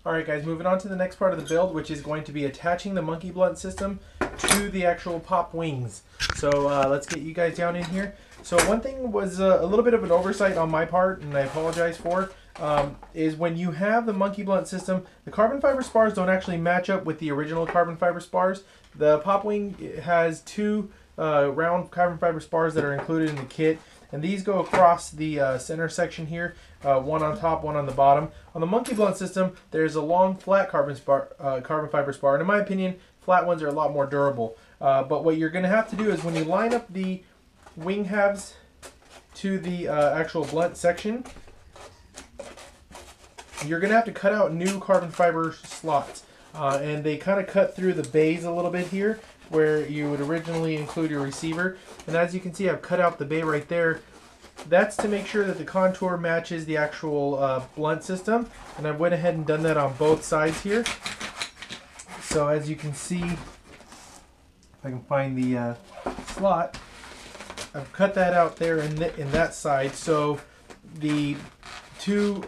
Alright guys, moving on to the next part of the build, which is going to be attaching the monkey blunt system to the actual pop wings. So let's get you guys down in here. So one thing was a little bit of an oversight on my part, and I apologize for, is when you have the monkey blunt system, the carbon fiber spars don't actually match up with the original carbon fiber spars. The pop wing has two round carbon fiber spars that are included in the kit, and these go across the center section here, one on top, one on the bottom. On the monkey blunt system, there's a long flat carbon fiber spar, and in my opinion, flat ones are a lot more durable. But what you're going to have to do is when you line up the wing halves to the actual blunt section, you're going to have to cut out new carbon fiber slots. And they kind of cut through the bays a little bit here, where you would originally include your receiver. And as you can see, I've cut out the bay right there. That's to make sure that the contour matches the actual blunt system. And I went ahead and done that on both sides here. So as you can see, if I can find the slot, I've cut that out there in that side. So the two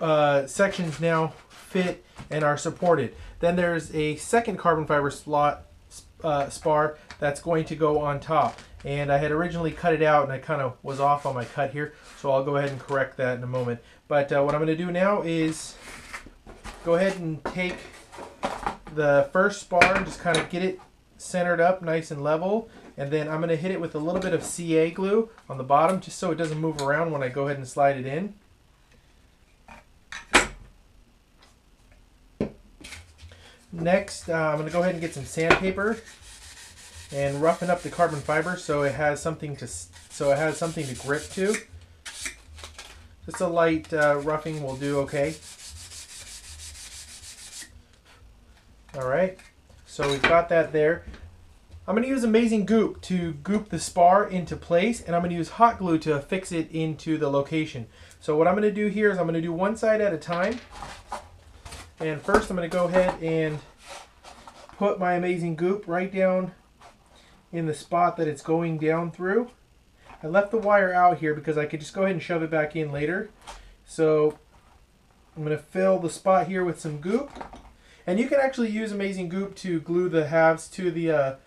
sections now fit and are supported. Then there's a second carbon fiber spar that's going to go on top. And I had originally cut it out and I kind of was off on my cut here. So I'll go ahead and correct that in a moment. But what I'm going to do now is go ahead and take the first spar and just kind of get it centered up nice and level. And then I'm going to hit it with a little bit of CA glue on the bottom just so it doesn't move around when I go ahead and slide it in. Next, I'm going to go ahead and get some sandpaper and roughen up the carbon fiber so it has something to grip to. Just a light roughing will do okay. All right, so we've got that there. I'm going to use Amazing Goop to goop the spar into place, and I'm going to use hot glue to affix it into the location. So what I'm going to do here is I'm going to do one side at a time. And first I'm going to go ahead and put my Amazing Goop right down in the spot that it's going down through. I left the wire out here because I could just go ahead and shove it back in later. So I'm going to fill the spot here with some goop. And you can actually use Amazing Goop to glue the halves to the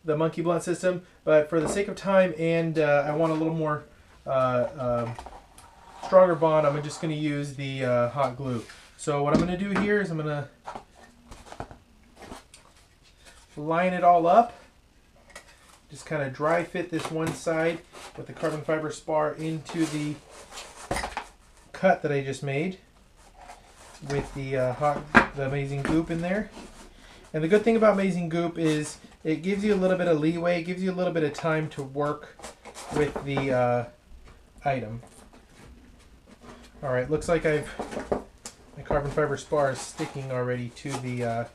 monkey blunt system. But for the sake of time and I want a little more stronger bond, I'm just going to use the hot glue. So what I'm going to do here is I'm going to line it all up. Just kind of dry fit this one side with the carbon fiber spar into the cut that I just made with the Amazing Goop in there. And the good thing about Amazing Goop is it gives you a little bit of leeway, it gives you a little bit of time to work with the item. Alright, looks like my carbon fiber spar is sticking already to the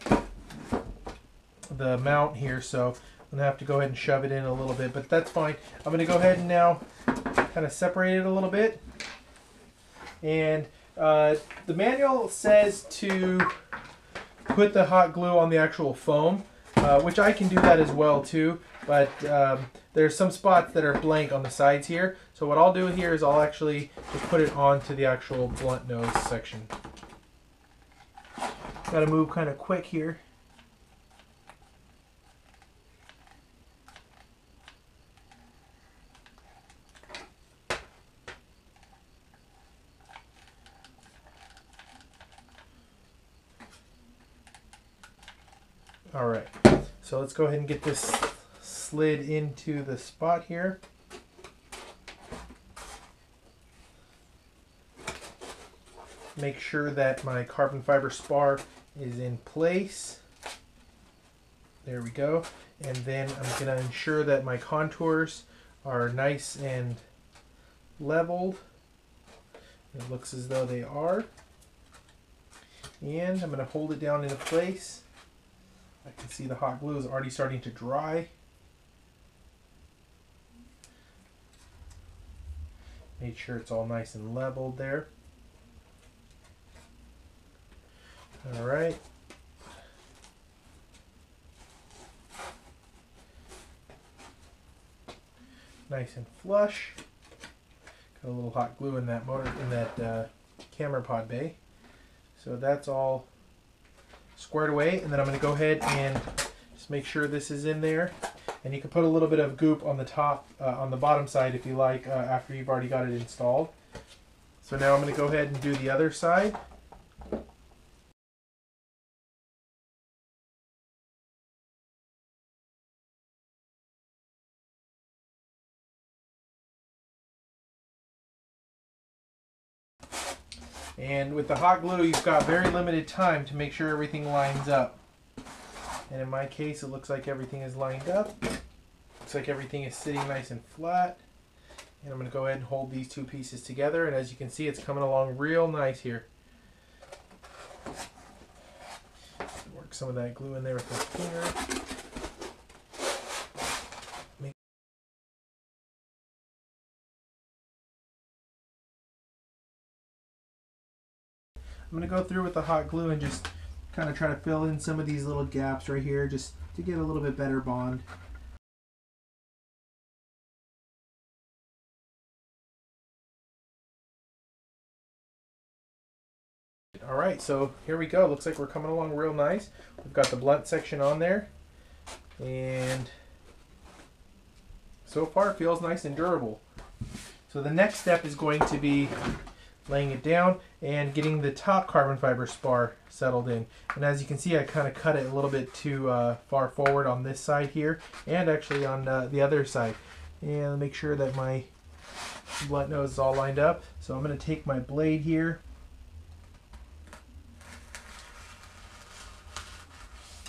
mount here, so I'm going to have to go ahead and shove it in a little bit, but that's fine. I'm going to go ahead and now kind of separate it a little bit. And the manual says to put the hot glue on the actual foam, which I can do that as well too, but there's some spots that are blank on the sides here. So what I'll do here is I'll actually just put it onto the actual blunt nose section. Got to move kind of quick here. All right, so let's go ahead and get this slid into the spot here. Make sure that my carbon fiber spar is in place. There we go. And then I'm going to ensure that my contours are nice and leveled. It looks as though they are. And I'm going to hold it down into place. I can see the hot glue is already starting to dry. Make sure it's all nice and leveled there. All right. Nice and flush. Got a little hot glue in that camera pod bay. So that's all squared away, and then I'm going to go ahead and just make sure this is in there. And you can put a little bit of goop on the top, on the bottom side if you like, after you've already got it installed. So now I'm going to go ahead and do the other side. And with the hot glue, you've got very limited time to make sure everything lines up. And in my case, it looks like everything is lined up. Looks like everything is sitting nice and flat. And I'm going to go ahead and hold these two pieces together. And as you can see, it's coming along real nice here. Work some of that glue in there with the finger. I'm going to go through with the hot glue and just kind of try to fill in some of these little gaps right here just to get a little bit better bond. Alright, so here we go. Looks like we're coming along real nice. We've got the blunt section on there, and so far it feels nice and durable. So the next step is going to be laying it down and getting the top carbon fiber spar settled in. And as you can see, I kind of cut it a little bit too far forward on this side here, and actually on the other side. And make sure that my blunt nose is all lined up. So I'm going to take my blade here.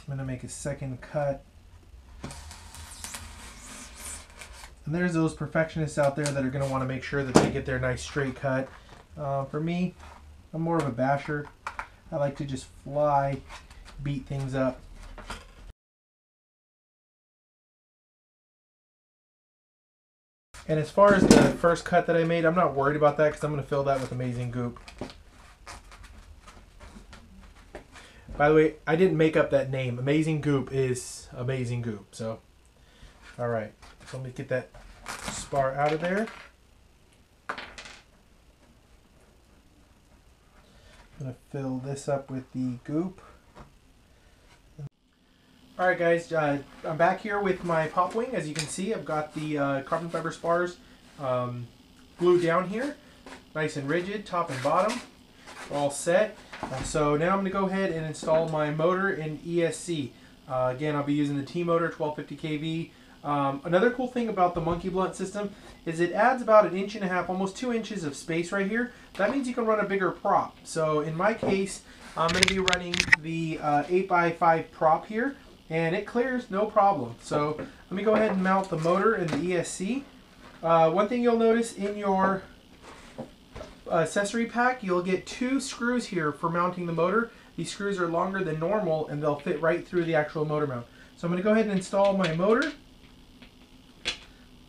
I'm going to make a second cut. And there's those perfectionists out there that are going to want to make sure that they get their nice straight cut. For me, I'm more of a basher. I like to just fly, beat things up. And as far as the first cut that I made, I'm not worried about that because I'm going to fill that with amazing goop. By the way, I didn't make up that name. Amazing Goop is amazing goop. So, alright. So let me get that spar out of there. I'm going to fill this up with the goop. Alright guys, I'm back here with my pop wing. As you can see, I've got the carbon fiber spars glued down here. Nice and rigid, top and bottom. All set. So now I'm going to go ahead and install my motor in ESC. Again, I'll be using the T-motor 1250 kV. Another cool thing about the Monkey Blunt system is it adds about 1.5 inches, almost 2 inches of space right here. That means you can run a bigger prop. So in my case, I'm going to be running the 8x5 prop here, and it clears no problem. So let me go ahead and mount the motor in the ESC. One thing you'll notice in your accessory pack, you'll get 2 screws here for mounting the motor. These screws are longer than normal and they'll fit right through the actual motor mount. So I'm going to go ahead and install my motor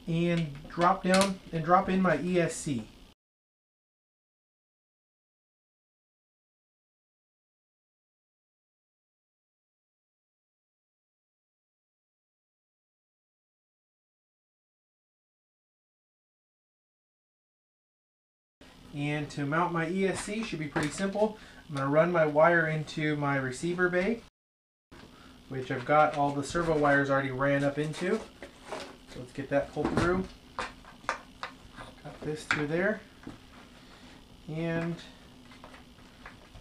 and drop down and drop in my ESC. And to mount my ESC should be pretty simple. I'm going to run my wire into my receiver bay, which I've got all the servo wires already ran up into. So let's get that pulled through. Got this through there. And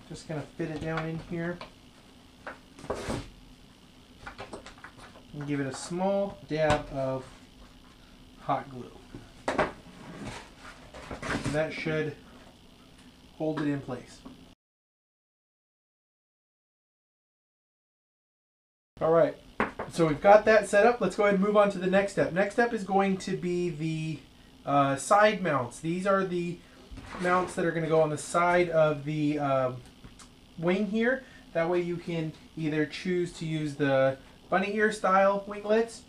just going to fit it down in here. And give it a small dab of hot glue. And that should hold it in place. Alright, so we've got that set up. Let's go ahead and move on to the next step. Next step is going to be the side mounts. These are the mounts that are going to go on the side of the wing here. That way you can either choose to use the bunny ear style winglets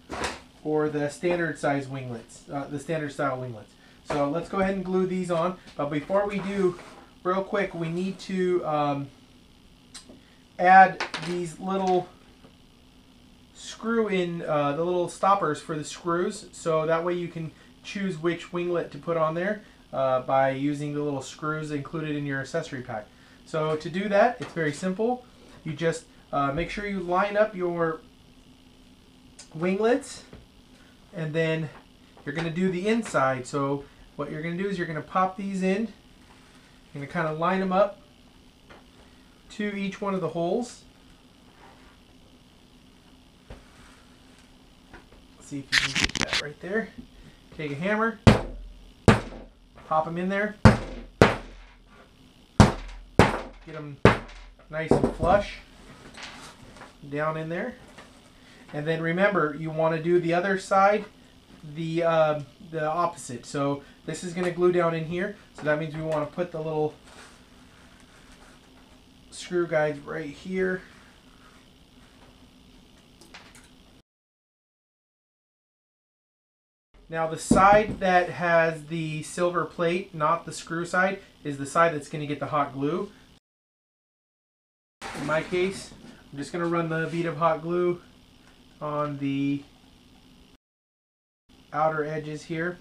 or the standard size winglets, the standard style winglets. So let's go ahead and glue these on. But before we do, real quick, we need to add these little screw in, the little stoppers for the screws. So that way you can choose which winglet to put on there by using the little screws included in your accessory pack. So to do that, it's very simple. You just Make sure you line up your winglets, and then you're going to do the inside. So what you're going to do is you're going to pop these in. You're going to kind of line them up to each one of the holes. Let's see if you can get that right there. Take a hammer, pop them in there, get them nice and flush down in there. And then remember, you want to do the other side the opposite. So this is going to glue down in here, so that means we want to put the little screw guides right here. Now the side that has the silver plate, not the screw side, is the side that's going to get the hot glue. In my case, I'm just going to run the bead of hot glue on the outer edges here,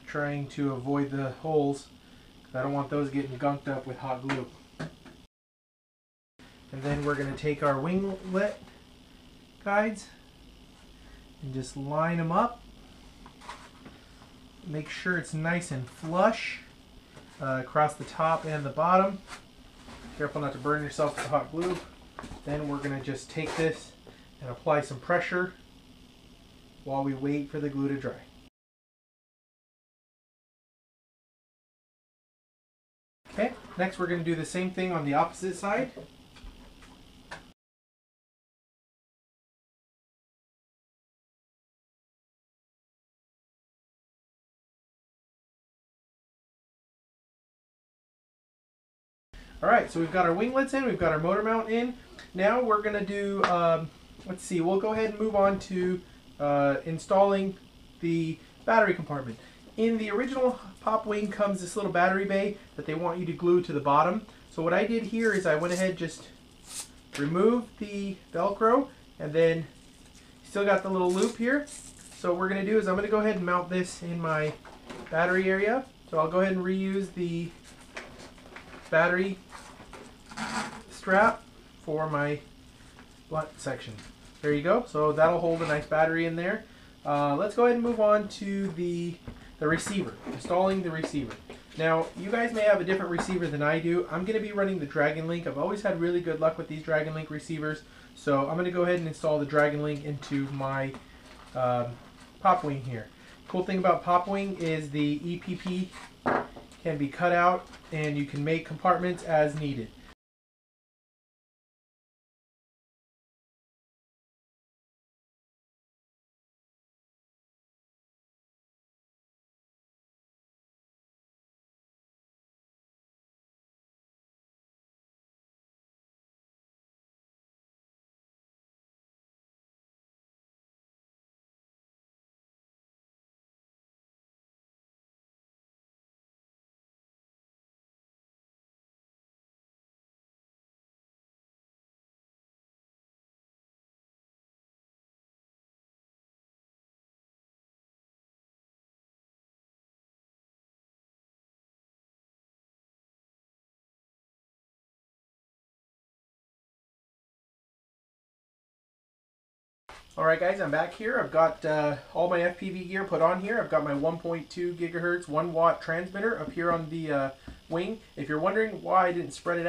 trying to avoid the holes because I don't want those getting gunked up with hot glue. And then we're going to take our winglet guides and just line them up. Make sure it's nice and flush across the top and the bottom. Careful not to burn yourself with the hot glue. Then we're going to just take this and apply some pressure while we wait for the glue to dry. Okay, next we're going to do the same thing on the opposite side. Alright, so we've got our winglets in, we've got our motor mount in. Now we're going to do, let's see, we'll go ahead and move on to installing the battery compartment. In the original Pop Wing comes this little battery bay that they want you to glue to the bottom. So what I did here is I went ahead, just removed the Velcro, and then still got the little loop here. So what we're going to do is I'm going to go ahead and mount this in my battery area. So I'll go ahead and reuse the battery strap for my blunt section. There you go. So that'll hold a nice battery in there. Let's go ahead and move on to the receiver, installing the receiver. Now, you guys may have a different receiver than I do. I'm going to be running the Dragon Link. I've always had really good luck with these Dragon Link receivers. So I'm going to go ahead and install the Dragon Link into my Pop Wing here. Cool thing about Pop Wing is the EPP can be cut out and you can make compartments as needed. Alright guys, I'm back here. I've got all my FPV gear put on here. I've got my 1.2 gigahertz 1 watt transmitter up here on the wing. If you're wondering why I didn't spread it out,